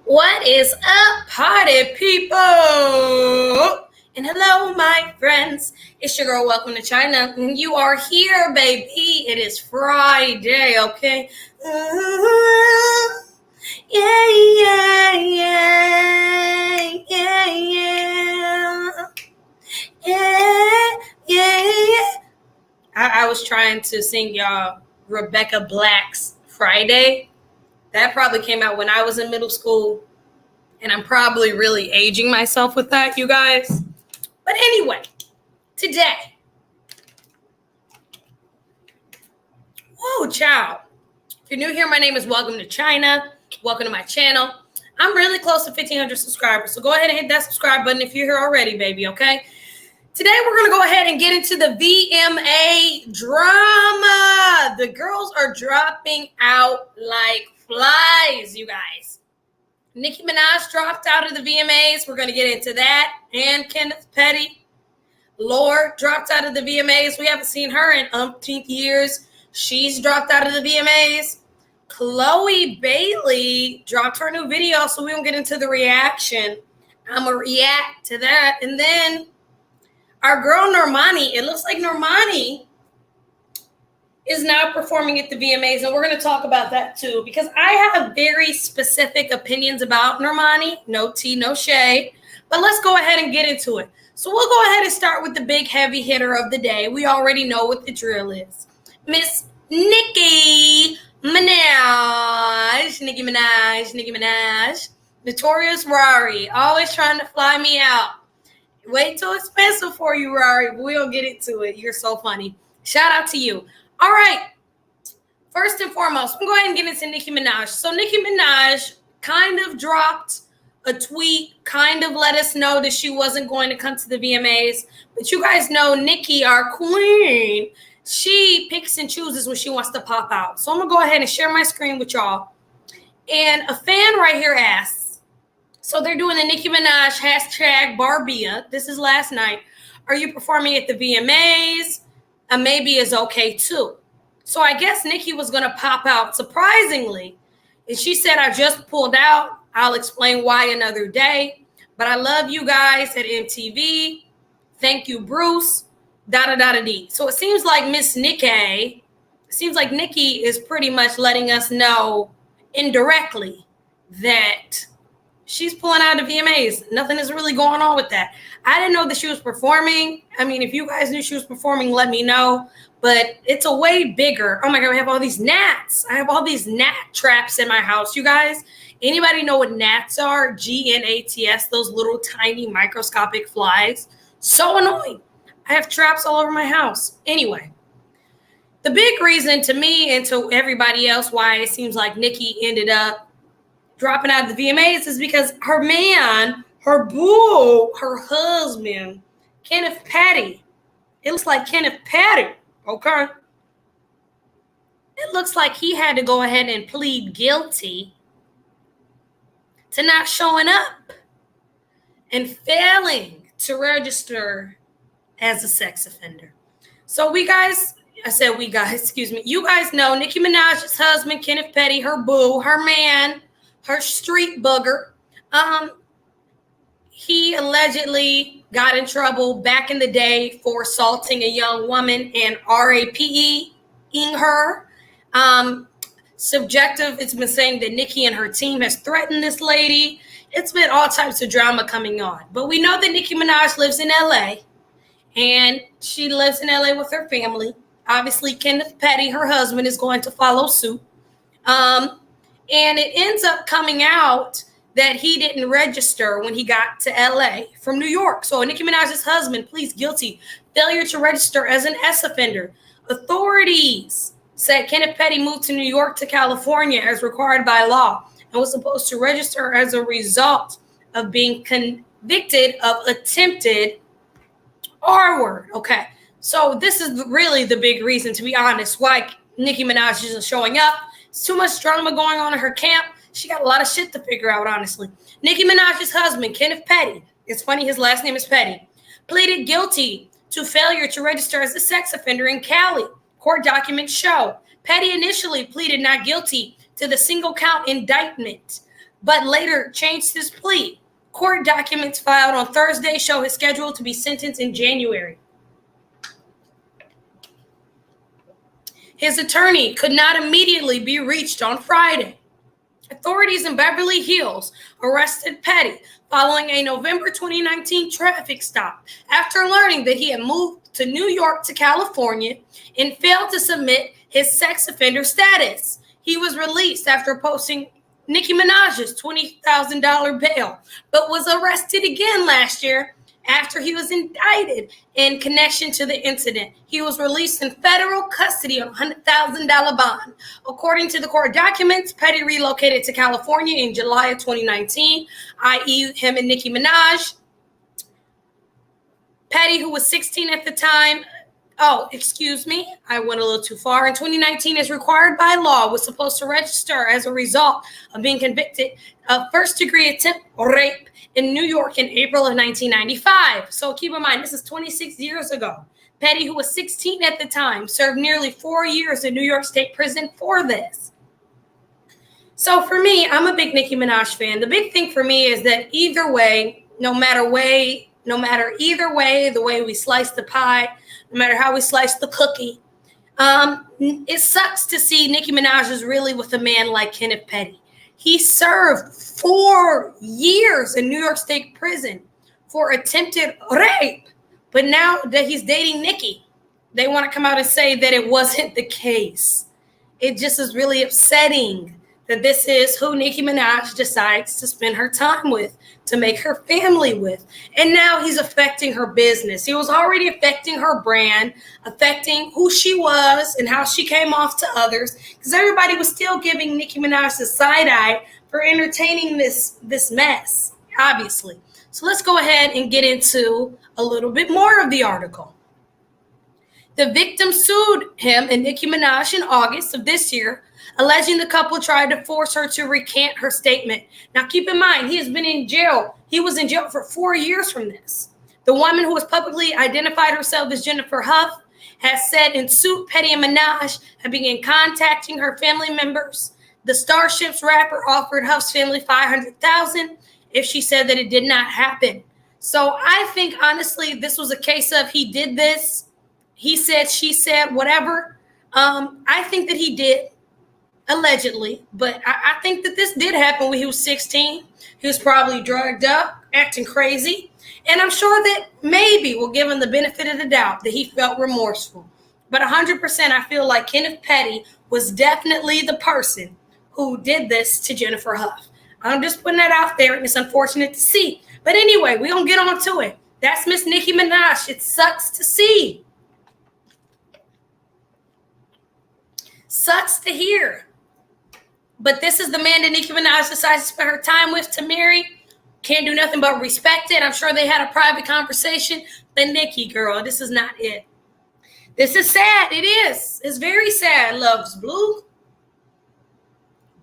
What is up, party people? And hello, my friends. It's your girl, welcome to China. You are here, baby. It is Friday, okay? Yeah. I was trying to sing y'all Rebecca Black's Friday. That probably came out when I was in middle school, and I'm probably really aging myself with that, you guys. But anyway, today, whoa, child. If you're new here, my name is Welcome to China. Welcome to my channel. I'm really close to 1,500 subscribers, so go ahead and hit that subscribe button if you're here already, baby, okay? Today, we're going to go ahead and get into the VMA drama. The girls are dropping out like flies, you guys. Nicki Minaj dropped out of the VMAs. We're going to get into that. And Kenneth Petty. Lorde dropped out of the VMAs. We haven't seen her in umpteenth years. She's dropped out of the VMAs. Chloe Bailey dropped her new video, so we won't get into the reaction. I'm going to react to that. And then our girl Normani, it looks like Normani is now performing at the VMAs, and we're going to talk about that too, because I have very specific opinions about Normani. No tea, no shade, but let's go ahead and get into it. So we'll go ahead and start with the big heavy hitter of the day. We already know what the drill is. Miss Nicki Minaj. Notorious Rari, always trying to fly me out. Way too expensive for you, Rari, but we'll get into it. You're so funny. Shout out to you. All right. First and foremost, I'm going to go ahead and get into Nicki Minaj. So Nicki Minaj kind of dropped a tweet, kind of let us know that she wasn't going to come to the VMAs. But you guys know Nicki, our queen, she picks and chooses when she wants to pop out. So I'm going to go ahead and share my screen with y'all. And a fan right here asks, so they're doing the Nicki Minaj hashtag Barbia. This is last night. Are you performing at the VMAs? A maybe is okay too. So I guess Nicki was going to pop out. Surprisingly, And she said, I just pulled out. I'll explain why another day. But I love you guys at MTV. Thank you, Bruce. Da-da-da-da-dee. So it seems like Nicki is pretty much letting us know indirectly that she's pulling out of VMAs. Nothing is really going on with that. I didn't know that she was performing. I mean, if you guys knew she was performing, let me know. But it's a way bigger. Oh my God, I have all these gnats. I have all these gnat traps in my house, you guys. Anybody know what gnats are? G-N-A-T-S, those little tiny microscopic flies. So annoying. I have traps all over my house. Anyway, the big reason to me and to everybody else why it seems like Nicki ended up dropping out of the VMAs is because her man, her boo, her husband, Kenneth Petty. It looks like Kenneth Petty, okay? It looks like he had to go ahead and plead guilty to not showing up and failing to register as a sex offender. So you guys know Nicki Minaj's husband, Kenneth Petty, her boo, her man, her street booger. He allegedly got in trouble back in the day for assaulting a young woman and raping her. Subjective, it's been saying that Nicki and her team has threatened this lady. It's been all types of drama coming on. But we know that Nicki Minaj lives in LA, and she lives in LA with her family. Obviously, Kenneth Petty, her husband, is going to follow suit. And it ends up coming out that he didn't register when he got to LA from New York. So Nicki Minaj's husband pleads guilty, failure to register as an S offender. Authorities said Kenneth Petty moved to New York to California as required by law and was supposed to register as a result of being convicted of attempted R-word. Okay, so this is really the big reason, to be honest, why Nicki Minaj isn't showing up. It's too much drama going on in her camp. She got a lot of shit to figure out, honestly. Nicki Minaj's husband, Kenneth Petty, it's funny, his last name is Petty, pleaded guilty to failure to register as a sex offender in Cali. Court documents show Petty initially pleaded not guilty to the single count indictment, but later changed his plea. Court documents filed on Thursday show his schedule to be sentenced in January. His attorney could not immediately be reached on Friday. Authorities in Beverly Hills arrested Petty following a November 2019 traffic stop after learning that he had moved to New York to California and failed to submit his sex offender status. He was released after posting Nicki Minaj's $20,000 bail, but was arrested again last year after he was indicted in connection to the incident. He was released in federal custody on a $100,000 bond. According to the court documents, Petty relocated to California in July of 2019, i.e. him and Nicki Minaj. Petty, who was 16 at the time, I went a little too far. In 2019, as required by law, was supposed to register as a result of being convicted of first-degree attempt rape in New York in April of 1995. So keep in mind, this is 26 years ago. Petty, who was 16 at the time, served nearly 4 years in New York State prison for this. So for me, I'm a big Nicki Minaj fan. The big thing for me is that either way, no matter either way, the way we slice the pie, no matter how we slice the cookie, it sucks to see Nicki Minaj is really with a man like Kenneth Petty. He served 4 years in New York State prison for attempted rape. But now that he's dating Nicki, they want to come out and say that it wasn't the case. It just is really upsetting that this is who Nicki Minaj decides to spend her time with, to make her family with. And now he's affecting her business. He was already affecting her brand, affecting who she was and how she came off to others, because everybody was still giving Nicki Minaj the side eye for entertaining this mess, obviously. So let's go ahead and get into a little bit more of the article. The victim sued him and Nicki Minaj in August of this year, alleging the couple tried to force her to recant her statement. Now, keep in mind, he has been in jail. He was in jail for 4 years from this. The woman who has publicly identified herself as Jennifer Huff has said in suit Petty and Minaj have begun contacting her family members The Starships rapper offered Huff's family $500,000 if she said that it did not happen. So I think, honestly, this was a case of he did this. He said, she said, whatever. I think that he did, allegedly. But I think that this did happen when he was 16. He was probably drugged up, acting crazy. And I'm sure that maybe we'll give him the benefit of the doubt that he felt remorseful. But 100%, I feel like Kenneth Petty was definitely the person who did this to Jennifer Huff. I'm just putting that out there, and it's unfortunate to see. But anyway, we're going to get on to it. That's Miss Nicki Minaj. It sucks to see. Sucks to hear. But this is the man that Nicki Minaj decides to spend her time with to marry. Can't do nothing but respect it. I'm sure they had a private conversation. But Nicki, girl, this is not it. This is sad. It is. It's very sad. Love's Blue.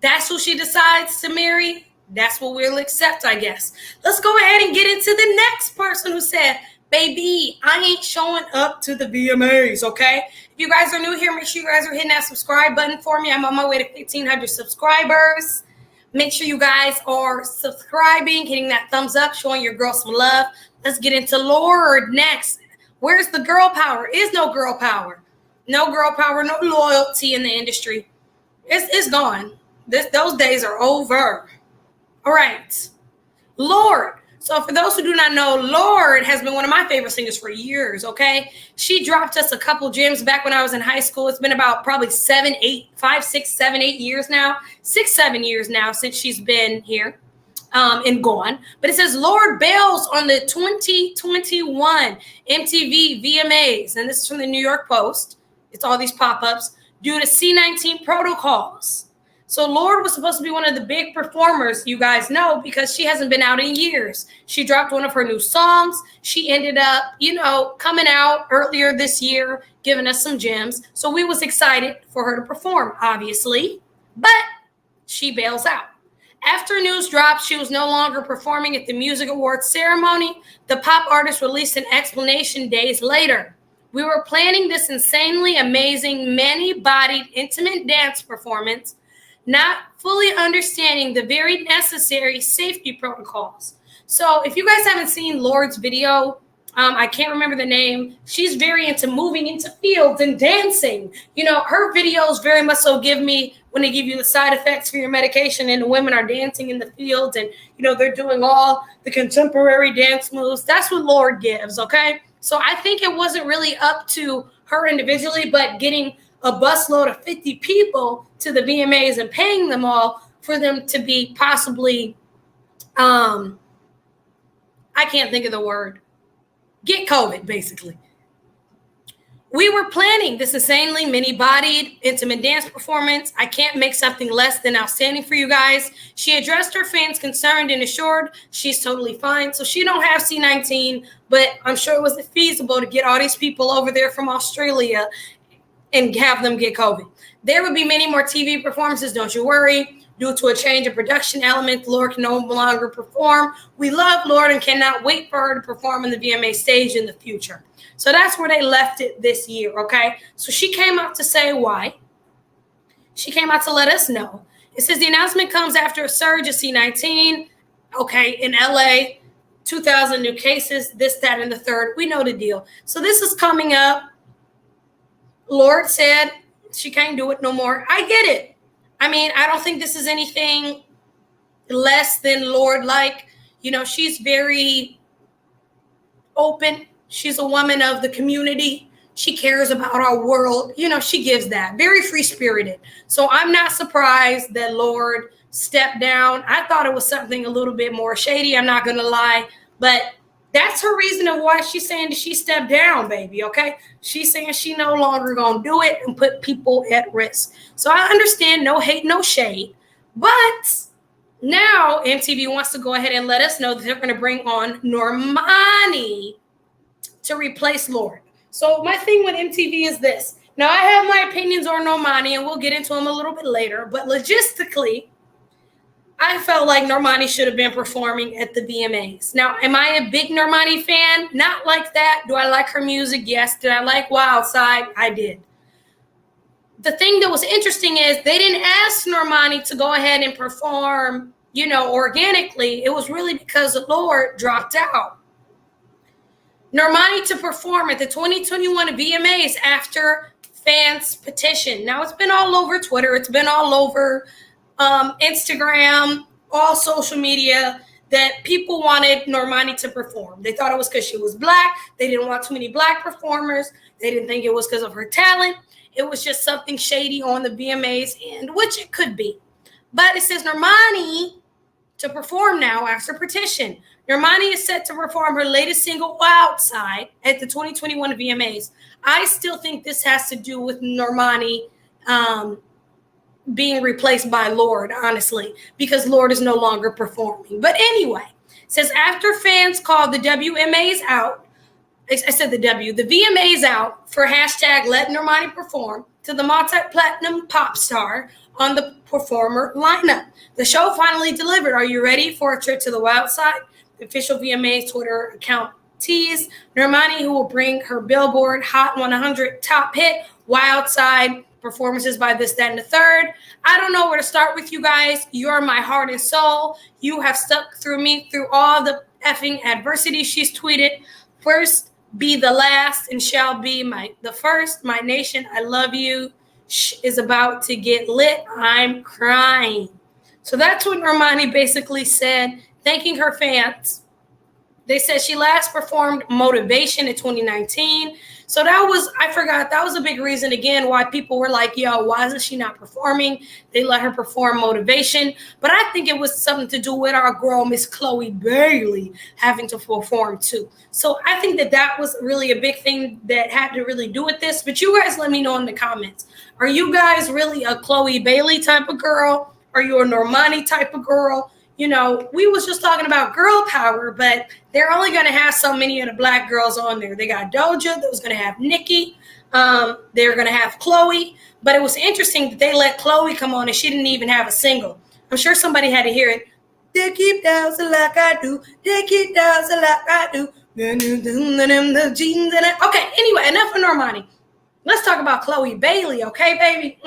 That's who she decides to marry. That's what we'll accept, I guess. Let's go ahead and get into the next person who said, baby, I ain't showing up to the VMAs, okay? If you guys are new here, make sure you guys are hitting that subscribe button for me. I'm on my way to 1,500 subscribers. Make sure you guys are subscribing, hitting that thumbs up, showing your girl some love. Let's get into Lorde next. Where's the girl power? Is no girl power. No girl power, no loyalty in the industry. It's gone. Those days are over. All right. Lorde. So for those who do not know, Lorde has been one of my favorite singers for years, okay? She dropped us a couple gems back when I was in high school. It's been about probably 5, 6, 7, 8 years now. 6, 7 years now since she's been here and gone. But it says Lorde bails on the 2021 MTV VMA'S. And this is from the New York Post. It's all these pop-ups due to C-19 protocols. So Lorde was supposed to be one of the big performers, you guys know, because she hasn't been out in years. She dropped one of her new songs. She ended up, coming out earlier this year, giving us some gems. So we was excited for her to perform, obviously. But she bails out. After news dropped, she was no longer performing at the Music Awards ceremony. The pop artist released an explanation days later. We were planning this insanely amazing, many-bodied, intimate dance performance, not fully understanding the very necessary safety protocols. So if you guys haven't seen Lorde's video, I can't remember the name. She's very into moving into fields and dancing. Her videos very much so give me when they give you the side effects for your medication and the women are dancing in the fields and, they're doing all the contemporary dance moves. That's what Lorde gives, okay? So I think it wasn't really up to her individually, but getting a busload of 50 people to the VMAs and paying them all for them to be possibly, I can't think of the word, get COVID, basically. We were planning this insanely many-bodied, intimate dance performance. I can't make something less than outstanding for you guys. She addressed her fans concerned and assured she's totally fine. So she don't have C-19, but I'm sure it was feasible to get all these people over there from Australia and have them get COVID. There would be many more TV performances, don't you worry. Due to a change in production element, Lorde can no longer perform. We love Lorde and cannot wait for her to perform on the VMA stage in the future. So that's where they left it this year, okay? So she came out to say why. She came out to let us know. It says the announcement comes after a surge of C-19, okay, in LA, 2,000 new cases, this, that, and the third. We know the deal. So this is coming up. Lorde said she can't do it no more. I get it. I mean, I don't think this is anything less than Lorde-like. She's very open. She's a woman of the community. She cares about our world. She gives that. Very free-spirited. So I'm not surprised that Lorde stepped down. I thought it was something a little bit more shady. I'm not going to lie. But that's her reason of why she's saying that she stepped down, baby, okay? She's saying she no longer going to do it and put people at risk. So I understand, no hate, no shade. But now MTV wants to go ahead and let us know that they're going to bring on Normani to replace Lorde. So my thing with MTV is this. Now, I have my opinions on Normani, and we'll get into them a little bit later. But logistically, I felt like Normani should have been performing at the VMAs. Now, am I a big Normani fan? Not like that. Do I like her music? Yes. Did I like Wild Side? I did. the thing that was interesting is they didn't ask Normani to go ahead and perform, organically. It was really because the Lorde dropped out. Normani to perform at the 2021 VMAs after fans petition. Now, it's been all over Twitter. It's been all over Instagram, all social media, that people wanted Normani to perform. They thought it was because she was Black. They didn't want too many Black performers. They didn't think it was because of her talent. It was just something shady on the VMAs end, which it could be. But it says Normani to perform now after petition. Normani is set to perform her latest single, Outside, at the 2021 VMAs. I still think this has to do with Normani being replaced by Lorde, honestly, because Lorde is no longer performing. But anyway, it says after fans called the WMAs out, the VMAs out for hashtag Let Normani Perform to the multi-platinum pop star on the performer lineup. The show finally delivered. Are you ready for a trip to the wild side? The official VMAs Twitter account teased Normani, who will bring her Billboard Hot 100 top hit, Wild Side, performances by this, that, and the third. I don't know where to start with you guys. You're my heart and soul. You have stuck through me through all the effing adversity. She's tweeted, first be the last and shall be the first. My nation, I love you. Is about to get lit. I'm crying. So that's what Normani basically said, thanking her fans. They said she last performed Motivation in 2019. So that was a big reason, again, why people were like, yo, why isn't she not performing? They let her perform Motivation. But I think it was something to do with our girl, Miss Chloe Bailey, having to perform too. So I think that was really a big thing that had to really do with this. But you guys let me know in the comments. Are you guys really a Chloe Bailey type of girl? Are you a Normani type of girl? We was just talking about girl power, but they're only going to have so many of the Black girls on there. They got Doja, that was going to have Nicki. They're going to have Chloe. But it was interesting that they let Chloe come on and she didn't even have a single. I'm sure somebody had to hear it. They keep dancing like I do. They keep dancing like I do. Okay, anyway, enough of Normani. Let's talk about Chloe Bailey, okay, baby?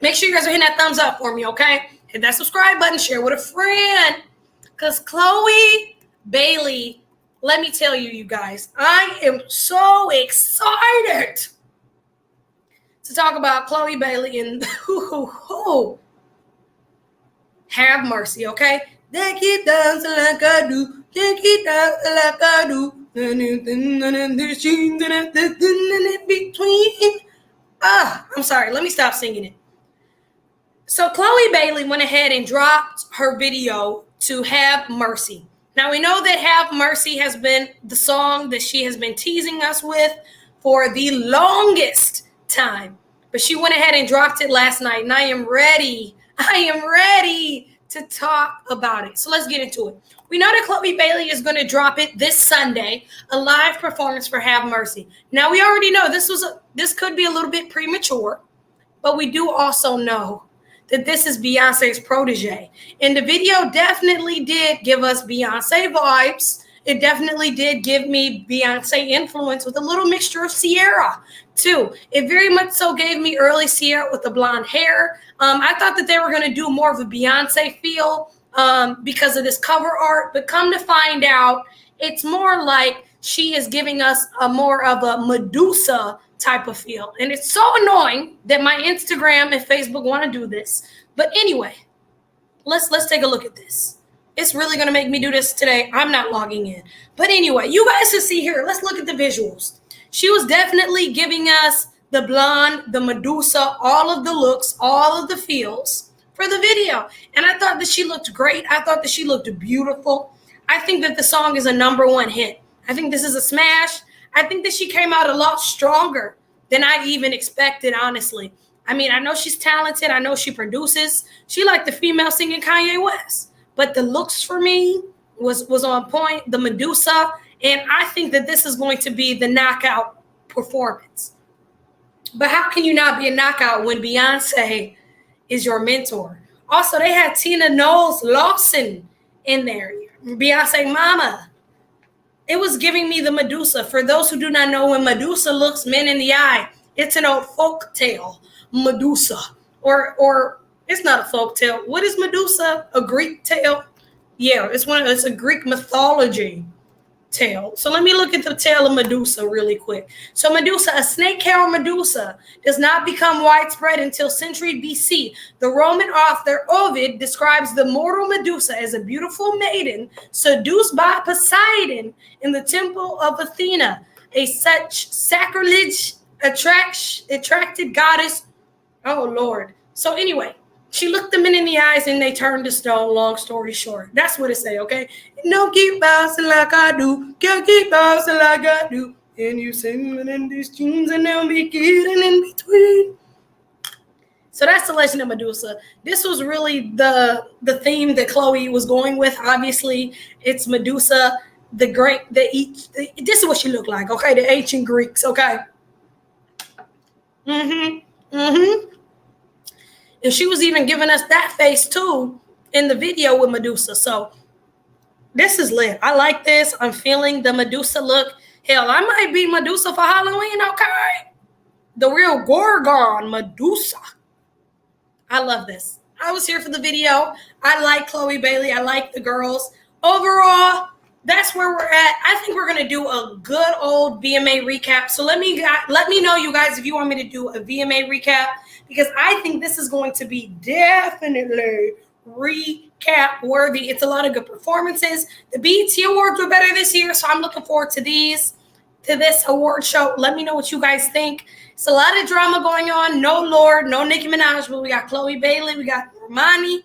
Make sure you guys are hitting that thumbs up for me, okay? Hit that subscribe button, share with a friend. Because Chloe Bailey, let me tell you, you guys, I am so excited to talk about Chloe Bailey and Have Mercy, okay? They keep dancing like I do. They keep dancing like I do. Between. I'm sorry. Let me stop singing it. So Chloe Bailey went ahead and dropped her video to Have Mercy. Now we know that Have Mercy has been the song that she has been teasing us with for the longest time. But she went ahead and dropped it last night, and I am ready to talk about it. So let's get into it. We know that Chloe Bailey is going to drop it this Sunday, a live performance for Have Mercy. Now we already know this could be a little bit premature, but we do also know that this is Beyonce's protege. And the video definitely did give us Beyonce vibes. It definitely did give me Beyonce influence with a little mixture of Sierra too. It very much so gave me early Sierra with the blonde hair. I thought that they were going to do more of a Beyonce feel because of this cover art, but come to find out, it's more like she is giving us a more of a Medusa type of feel. And it's so annoying that my Instagram and Facebook want to do this. But anyway, let's take a look at this. It's really going to make me do this today. I'm not logging in. But anyway, you guys can see here. Let's look at the visuals. She was definitely giving us the blonde, the Medusa, all of the looks, all of the feels for the video. And I thought that she looked great. I thought that she looked beautiful. I think that the song is a #1 hit. I think this is a smash. I think that she came out a lot stronger than I even expected, honestly. I mean, I know she's talented. I know she produces. She like the female singing Kanye West. But the looks for me was on point, the Medusa. And I think that this is going to be the knockout performance. But how can you not be a knockout when Beyonce is your mentor? Also, they had Tina Knowles Lawson in there. Beyonce mama. it was giving me the Medusa. For those who do not know, when Medusa looks men in the eye, it's an old folk tale. Medusa. Or it's not a folk tale. What is Medusa? A Greek tale? Yeah, it's a Greek mythology tale. So let me look at the tale of Medusa really quick. So Medusa, a snake-haired Medusa, does not become widespread until century BC. The Roman author Ovid describes the mortal Medusa as a beautiful maiden seduced by Poseidon in the temple of Athena. A such sacrilege attracted goddess. Oh Lord. So anyway, she looked the men in the eyes and they turned to stone. Long story short. That's what it say, okay? Don't keep bouncing like I do. Can't keep bouncing like I do. And you singing in these tunes and they'll be getting in between. So that's the Legend of Medusa. This was really the theme that Chloe was going with. Obviously, it's Medusa, this is what she looked like, okay? The ancient Greeks, okay? And she was even giving us that face too in the video with Medusa. So this is lit. I like this. I'm feeling the Medusa look. Hell, I might be Medusa for Halloween, okay? The real Gorgon Medusa. I love this. I was here for the video. I like Chloe Bailey. I like the girls. Overall, that's where we're at. I think we're gonna do a good old VMA recap. So let me know, you guys, if you want me to do a VMA recap, because I think this is going to be definitely recap worthy. It's a lot of good performances. The BET Awards were better this year, so I'm looking forward to this award show. Let me know what you guys think. It's a lot of drama going on. No Lorde, no Nicki Minaj, but we got Chloe Bailey, we got Normani.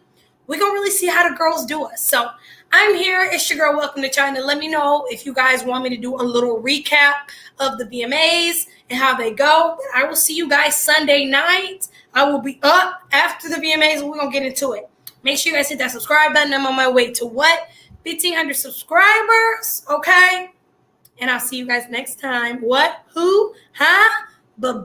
We're gonna really see how the girls do us. So I'm here. It's your girl. Welcome to China. Let me know if you guys want me to do a little recap of the VMAs and how they go. I will see you guys Sunday night. I will be up after the VMAs and we're going to get into it. Make sure you guys hit that subscribe button. I'm on my way to what? 1,500 subscribers. Okay? And I'll see you guys next time. What? Who? Huh? Bye.